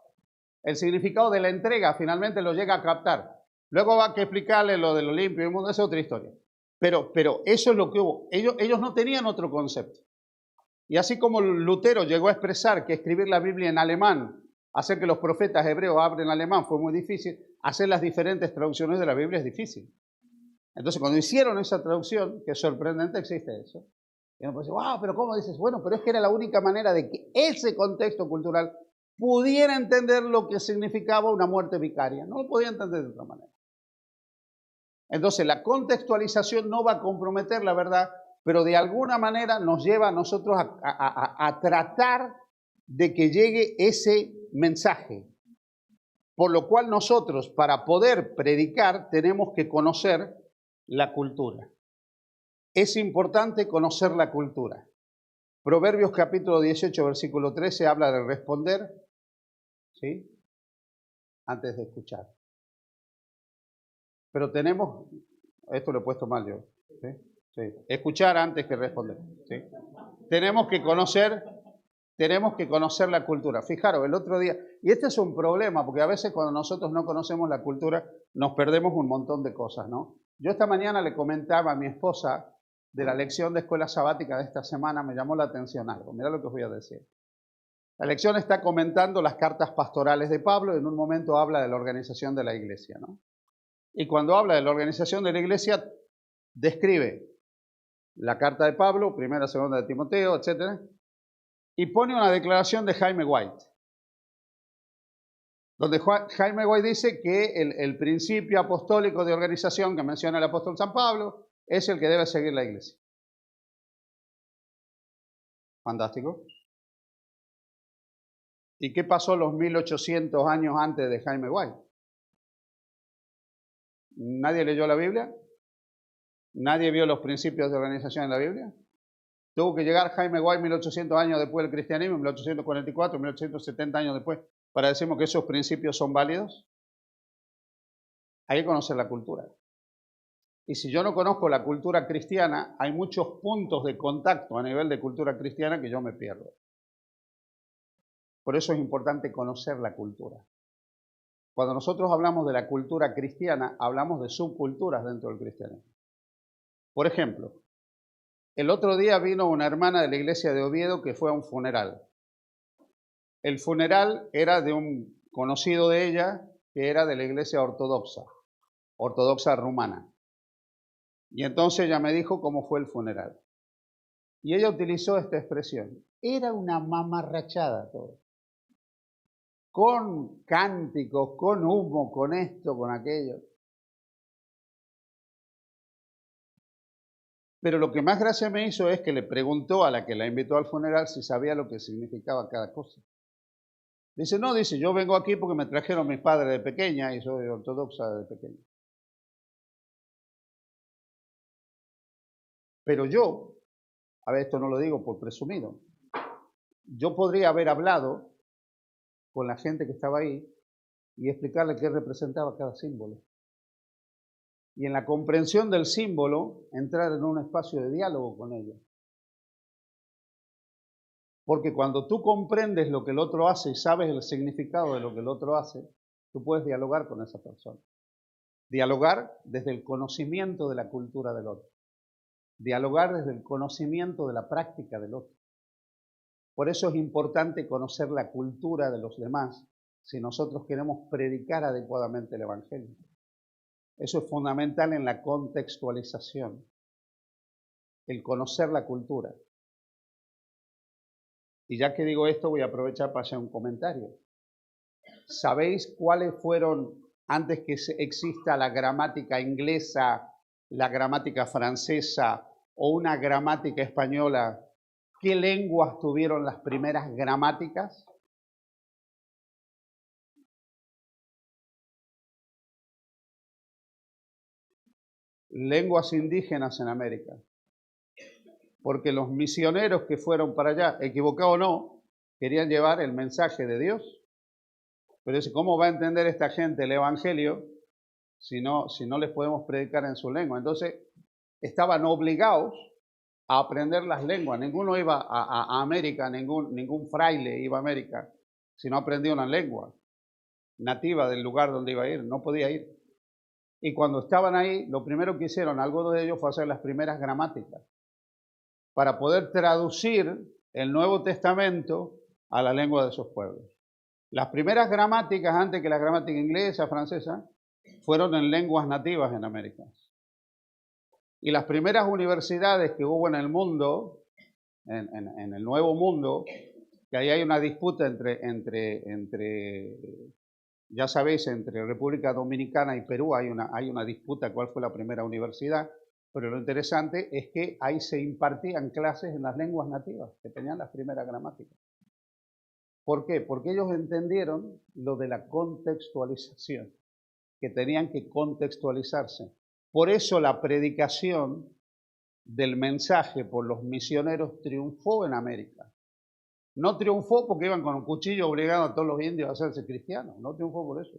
El significado de la entrega finalmente lo llega a captar. Luego va a que explicarle lo de lo limpio y el mundo, esa es otra historia. Pero eso es lo que hubo. Ellos no tenían otro concepto. Y así como Lutero llegó a expresar que escribir la Biblia en alemán, hacer que los profetas hebreos hablen alemán fue muy difícil, hacer las diferentes traducciones de la Biblia es difícil. Entonces, cuando hicieron esa traducción, que es sorprendente, existe eso. Y uno puede decir, wow, pero ¿cómo dices? Bueno, pero es que era la única manera de que ese contexto cultural pudiera entender lo que significaba una muerte vicaria. No lo podía entender de otra manera. Entonces, la contextualización no va a comprometer la verdad, pero de alguna manera nos lleva a nosotros a tratar de que llegue ese mensaje. Por lo cual nosotros, para poder predicar, tenemos que conocer la cultura. Es importante conocer la cultura. Proverbios capítulo 18, versículo 13 habla de responder, ¿sí?, antes de escuchar. Pero tenemos, esto lo he puesto mal yo, ¿sí? Sí. Escuchar antes que responder, ¿sí? Tenemos que conocer la cultura. Fijaros, el otro día, y este es un problema, porque a veces cuando nosotros no conocemos la cultura, nos perdemos un montón de cosas, ¿no? Yo esta mañana le comentaba a mi esposa de la lección de escuela sabática de esta semana, me llamó la atención algo. Mira lo que os voy a decir. La lección está comentando las cartas pastorales de Pablo y en un momento habla de la organización de la iglesia, ¿no? Y cuando habla de la organización de la iglesia, describe la carta de Pablo, primera, segunda de Timoteo, etc. Y pone una declaración de Jaime White, donde Jaime White dice que el principio apostólico de organización que menciona el apóstol San Pablo es el que debe seguir la iglesia. Fantástico. ¿Y qué pasó los 1800 años antes de Jaime White? ¿Nadie leyó la Biblia? ¿Nadie vio los principios de organización en la Biblia? Tuvo que llegar Jaime White 1800 años después del cristianismo, 1844, 1870 años después, para decirnos que esos principios son válidos. Hay que conocer la cultura. Y si yo no conozco la cultura cristiana, hay muchos puntos de contacto a nivel de cultura cristiana que yo me pierdo. Por eso es importante conocer la cultura. Cuando nosotros hablamos de la cultura cristiana, hablamos de subculturas dentro del cristianismo. Por ejemplo, el otro día vino una hermana de la iglesia de Oviedo que fue a un funeral. El funeral era de un conocido de ella que era de la iglesia ortodoxa rumana. Y entonces ella me dijo cómo fue el funeral. Y ella utilizó esta expresión. Era una mamarrachada todo. Con cánticos, con humo, con esto, con aquello. Pero lo que más gracia me hizo es que le preguntó a la que la invitó al funeral si sabía lo que significaba cada cosa. Dice, no, dice, yo vengo aquí porque me trajeron mis padres de pequeña y soy ortodoxa de pequeña. Pero yo, a ver, esto no lo digo por presumido, yo podría haber hablado con la gente que estaba ahí y explicarle qué representaba cada símbolo. Y en la comprensión del símbolo, entrar en un espacio de diálogo con ellos. Porque cuando tú comprendes lo que el otro hace y sabes el significado de lo que el otro hace, tú puedes dialogar con esa persona. Dialogar desde el conocimiento de la cultura del otro. Dialogar desde el conocimiento de la práctica del otro. Por eso es importante conocer la cultura de los demás si nosotros queremos predicar adecuadamente el Evangelio. Eso es fundamental en la contextualización, el conocer la cultura. Y ya que digo esto, voy a aprovechar para hacer un comentario. ¿Sabéis cuáles fueron antes que exista la gramática inglesa, la gramática francesa o una gramática española, ¿qué lenguas tuvieron las primeras gramáticas? Lenguas indígenas en América. Porque los misioneros que fueron para allá, equivocado o no, querían llevar el mensaje de Dios. Pero ¿cómo va a entender esta gente el Evangelio si no les podemos predicar en su lengua? Entonces, estaban obligados a aprender las lenguas. Ninguno iba a América, ningún fraile iba a América si no aprendía una lengua nativa del lugar donde iba a ir. No podía ir. Y cuando estaban ahí, lo primero que hicieron, algunos de ellos, fue hacer las primeras gramáticas para poder traducir el Nuevo Testamento a la lengua de esos pueblos. Las primeras gramáticas, antes que la gramática inglesa, francesa, fueron en lenguas nativas en América. Y las primeras universidades que hubo en el mundo, en el Nuevo Mundo, que ahí hay una disputa entre ya sabéis, entre República Dominicana y Perú hay una disputa cuál fue la primera universidad, pero lo interesante es que ahí se impartían clases en las lenguas nativas, que tenían las primeras gramáticas. ¿Por qué? Porque ellos entendieron lo de la contextualización, que tenían que contextualizarse. Por eso la predicación del mensaje por los misioneros triunfó en América. No triunfó porque iban con un cuchillo obligando a todos los indios a hacerse cristianos, no triunfó por eso.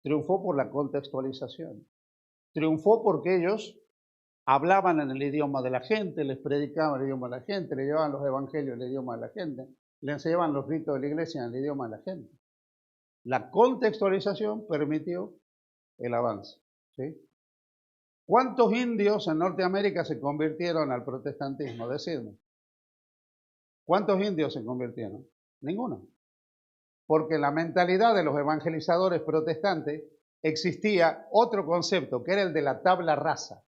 Triunfó por la contextualización. Triunfó porque ellos hablaban en el idioma de la gente, les predicaban el idioma de la gente, le llevaban los evangelios en el idioma de la gente, le enseñaban los ritos de la iglesia en el idioma de la gente. La contextualización permitió el avance. ¿Sí? ¿Cuántos indios en Norteamérica se convirtieron al protestantismo? Decidme. ¿Cuántos indios se convirtieron? Ninguno. Porque en la mentalidad de los evangelizadores protestantes existía otro concepto, que era el de la tabla rasa.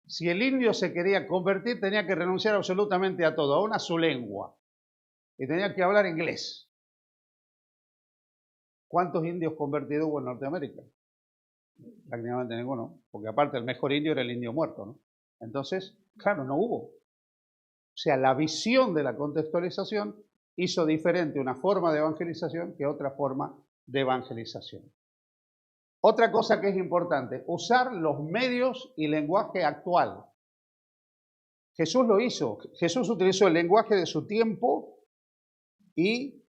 Si el indio se quería convertir, tenía que renunciar absolutamente a todo, aún a su lengua. Y tenía que hablar inglés. ¿Cuántos indios convertidos hubo en Norteamérica? Prácticamente ninguno, porque aparte el mejor indio era el indio muerto, ¿no? Entonces, claro, no hubo. O sea, la visión de la contextualización hizo diferente una forma de evangelización que otra forma de evangelización. Otra cosa que es importante, usar los medios y lenguaje actual. Jesús lo hizo. Jesús utilizó el lenguaje de su tiempo y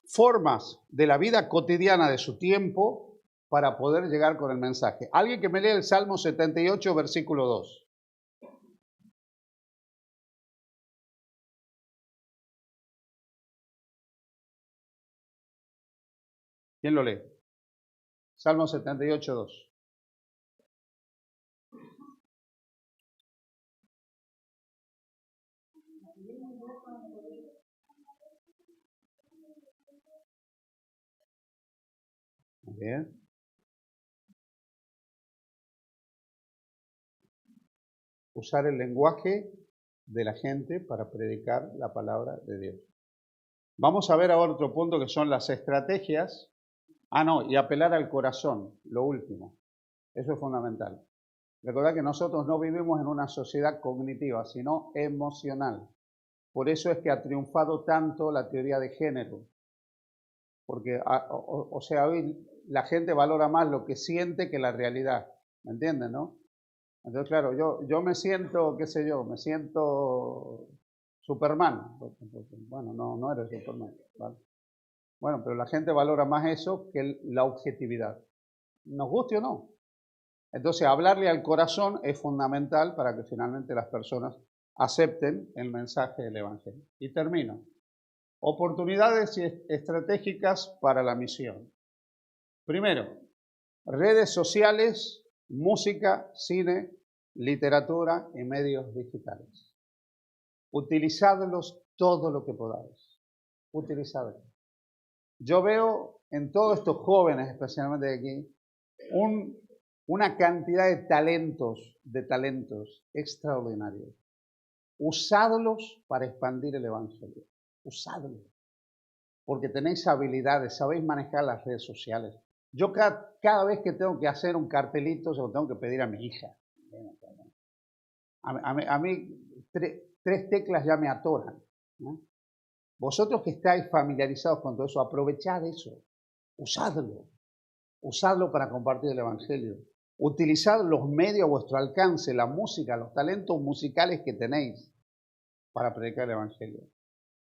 formas de la vida cotidiana de su tiempo para poder llegar con el mensaje. Alguien que me lea el Salmo 78, versículo 2. ¿Quién lo lee? Salmo 78, 2. Bien. Usar el lenguaje de la gente para predicar la palabra de Dios. Vamos a ver ahora otro punto que son las estrategias. Y apelar al corazón, lo último. Eso es fundamental. Recordad que nosotros no vivimos en una sociedad cognitiva, sino emocional. Por eso es que ha triunfado tanto la teoría de género. Porque, hoy la gente valora más lo que siente que la realidad. ¿Me entienden, no? Entonces, claro, yo me siento, me siento Superman. Bueno, no eres Superman, ¿vale? Bueno, pero la gente valora más eso que la objetividad. Nos guste o no. Entonces, hablarle al corazón es fundamental para que finalmente las personas acepten el mensaje del Evangelio. Y termino. Oportunidades estratégicas para la misión. Primero, redes sociales, música, cine, literatura y medios digitales. Utilizadlos todo lo que podáis. Utilizadlos. Yo veo en todos estos jóvenes, especialmente de aquí, una cantidad de talentos extraordinarios. Usadlos para expandir el Evangelio. Usadlos. Porque tenéis habilidades, sabéis manejar las redes sociales. Yo cada vez que tengo que hacer un cartelito, se lo tengo que pedir a mi hija. A mí tres teclas ya me atoran, ¿no? Vosotros que estáis familiarizados con todo eso, aprovechad eso, usadlo para compartir el Evangelio. Utilizad los medios a vuestro alcance, la música, los talentos musicales que tenéis para predicar el Evangelio.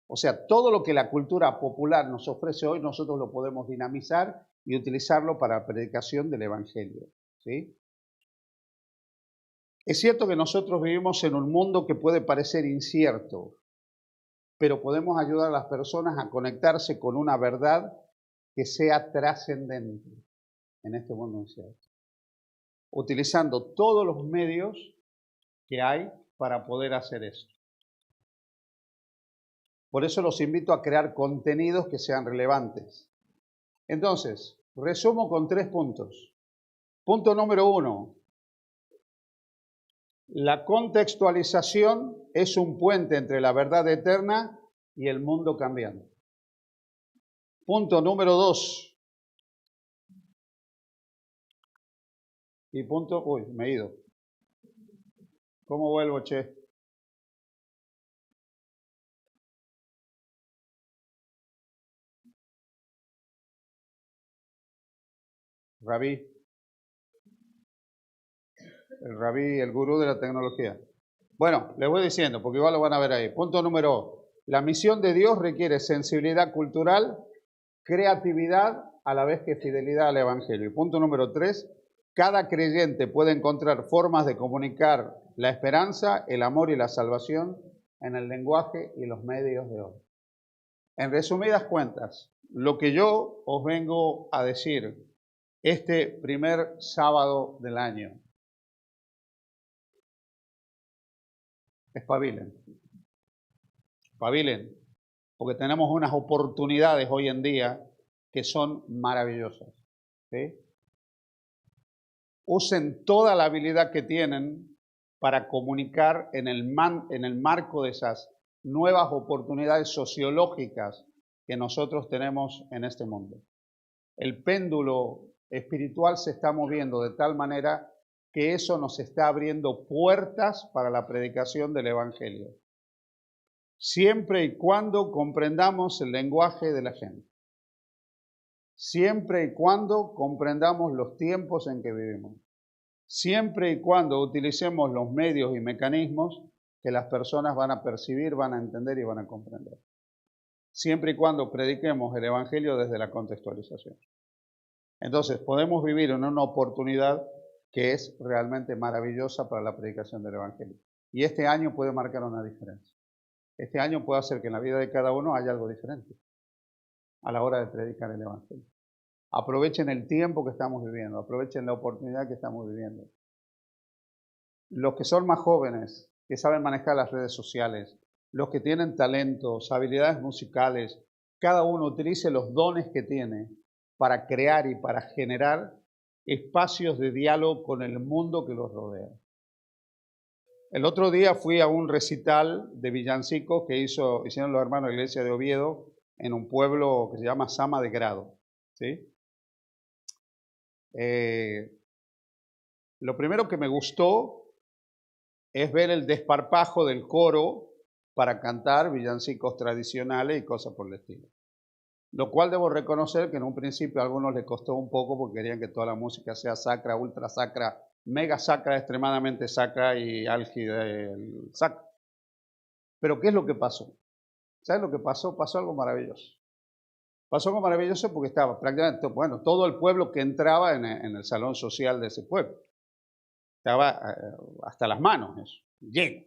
O sea, todo lo que la cultura popular nos ofrece hoy, nosotros lo podemos dinamizar y utilizarlo para la predicación del Evangelio, ¿sí? Es cierto que nosotros vivimos en un mundo que puede parecer incierto, pero podemos ayudar a las personas a conectarse con una verdad que sea trascendente en este mundo incierto, utilizando todos los medios que hay para poder hacer esto. Por eso los invito a crear contenidos que sean relevantes. Entonces, resumo con 3 puntos. Punto número 1. La contextualización es un puente entre la verdad eterna y el mundo cambiante. Punto número 2. Y punto... Uy, me he ido. ¿Cómo vuelvo, che? Rabí. El rabí, el gurú de la tecnología. Bueno, les voy diciendo, porque igual lo van a ver ahí. Punto número 1. La misión de Dios requiere sensibilidad cultural, creatividad, a la vez que fidelidad al Evangelio. Y punto número 3. Cada creyente puede encontrar formas de comunicar la esperanza, el amor y la salvación en el lenguaje y los medios de hoy. En resumidas cuentas, lo que yo os vengo a decir este primer sábado del año: espabilen, porque tenemos unas oportunidades hoy en día que son maravillosas, ¿sí? Usen toda la habilidad que tienen para comunicar en el marco de esas nuevas oportunidades sociológicas que nosotros tenemos en este mundo. El péndulo espiritual se está moviendo de tal manera que eso nos está abriendo puertas para la predicación del Evangelio, siempre y cuando comprendamos el lenguaje de la gente, siempre y cuando comprendamos los tiempos en que vivimos, siempre y cuando utilicemos los medios y mecanismos que las personas van a percibir, van a entender y van a comprender, siempre y cuando prediquemos el Evangelio desde la contextualización. Entonces, podemos vivir en una oportunidad que es realmente maravillosa para la predicación del Evangelio. Y este año puede marcar una diferencia. Este año puede hacer que en la vida de cada uno haya algo diferente a la hora de predicar el Evangelio. Aprovechen el tiempo que estamos viviendo, aprovechen la oportunidad que estamos viviendo. Los que son más jóvenes, que saben manejar las redes sociales, los que tienen talentos, habilidades musicales, cada uno utilice los dones que tiene para crear y para generar espacios de diálogo con el mundo que los rodea. El otro día fui a un recital de villancicos que hicieron los hermanos de la iglesia de Oviedo en un pueblo que se llama Sama de Grado, ¿sí? Lo primero que me gustó es ver el desparpajo del coro para cantar villancicos tradicionales y cosas por el estilo. Lo cual debo reconocer que en un principio a algunos les costó un poco porque querían que toda la música sea sacra, ultra sacra, mega sacra, extremadamente sacra y álgida sacra. Pero ¿qué es lo que pasó? ¿Sabes lo que pasó? Pasó algo maravilloso. Pasó algo maravilloso porque estaba prácticamente, bueno, todo el pueblo que entraba en el salón social de ese pueblo. Estaba hasta las manos eso, lleno.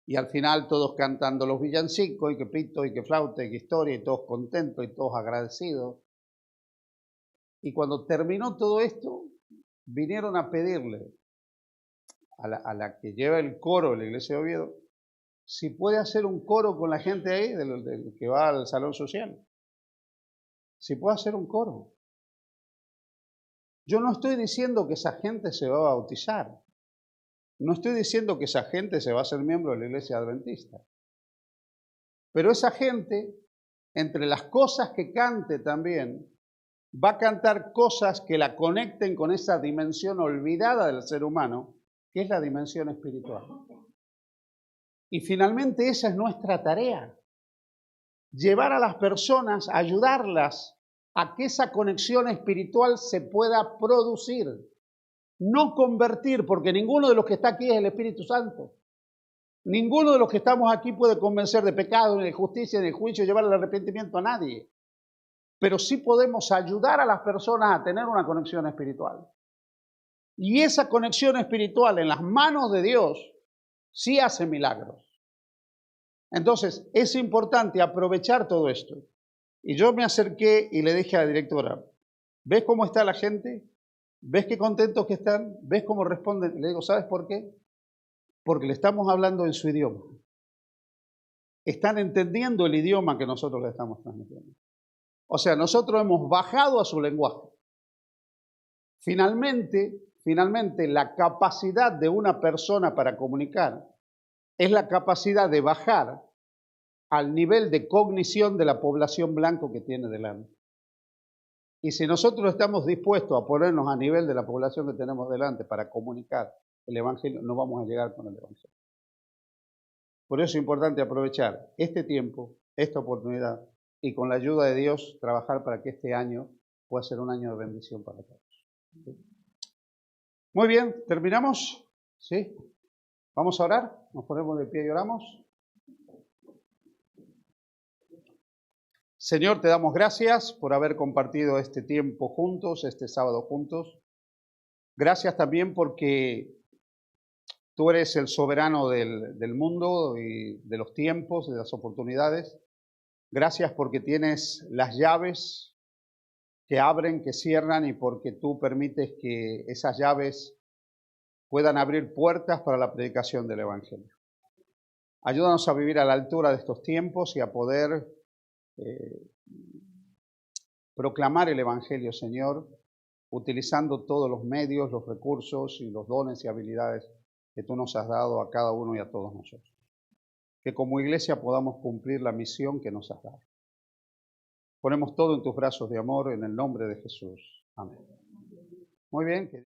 Y al final todos cantando los villancicos, y que pito, y que flauta, y que historia, y todos contentos, y todos agradecidos. Y cuando terminó todo esto, vinieron a pedirle a la que lleva el coro de la iglesia de Oviedo, si puede hacer un coro con la gente ahí, del que va al salón social. Si puede hacer un coro. Yo no estoy diciendo que esa gente se va a bautizar. No estoy diciendo que esa gente se va a hacer miembro de la iglesia adventista. Pero esa gente, entre las cosas que cante también, va a cantar cosas que la conecten con esa dimensión olvidada del ser humano, que es la dimensión espiritual. Y finalmente esa es nuestra tarea, llevar a las personas, ayudarlas a que esa conexión espiritual se pueda producir, no convertir, porque ninguno de los que está aquí es el Espíritu Santo. Ninguno de los que estamos aquí puede convencer de pecado, ni de justicia, ni de juicio, llevar al arrepentimiento a nadie. Pero sí podemos ayudar a las personas a tener una conexión espiritual. Y esa conexión espiritual en las manos de Dios sí hace milagros. Entonces, es importante aprovechar todo esto. Y yo me acerqué y le dije a la directora, ¿ves cómo está la gente? ¿Ves qué contentos que están? ¿Ves cómo responden? Le digo, ¿sabes por qué? Porque le estamos hablando en su idioma. Están entendiendo el idioma que nosotros le estamos transmitiendo. O sea, nosotros hemos bajado a su lenguaje. Finalmente, la capacidad de una persona para comunicar es la capacidad de bajar al nivel de cognición de la población blanco que tiene delante. Y si nosotros estamos dispuestos a ponernos a nivel de la población que tenemos delante para comunicar el Evangelio, no vamos a llegar con el Evangelio. Por eso es importante aprovechar este tiempo, esta oportunidad, y con la ayuda de Dios trabajar para que este año pueda ser un año de bendición para todos. ¿Sí? Muy bien, ¿terminamos? ¿Sí? ¿Vamos a orar? ¿Nos ponemos de pie y oramos? Señor, te damos gracias por haber compartido este tiempo juntos, este sábado juntos. Gracias también porque tú eres el soberano del mundo y de los tiempos, de las oportunidades. Gracias porque tienes las llaves que abren, que cierran y porque tú permites que esas llaves puedan abrir puertas para la predicación del Evangelio. Ayúdanos a vivir a la altura de estos tiempos y a poder proclamar el Evangelio, Señor, utilizando todos los medios, los recursos y los dones y habilidades que tú nos has dado a cada uno y a todos nosotros. Que como iglesia podamos cumplir la misión que nos has dado. Ponemos todo en tus brazos de amor en el nombre de Jesús. Amén. Muy bien.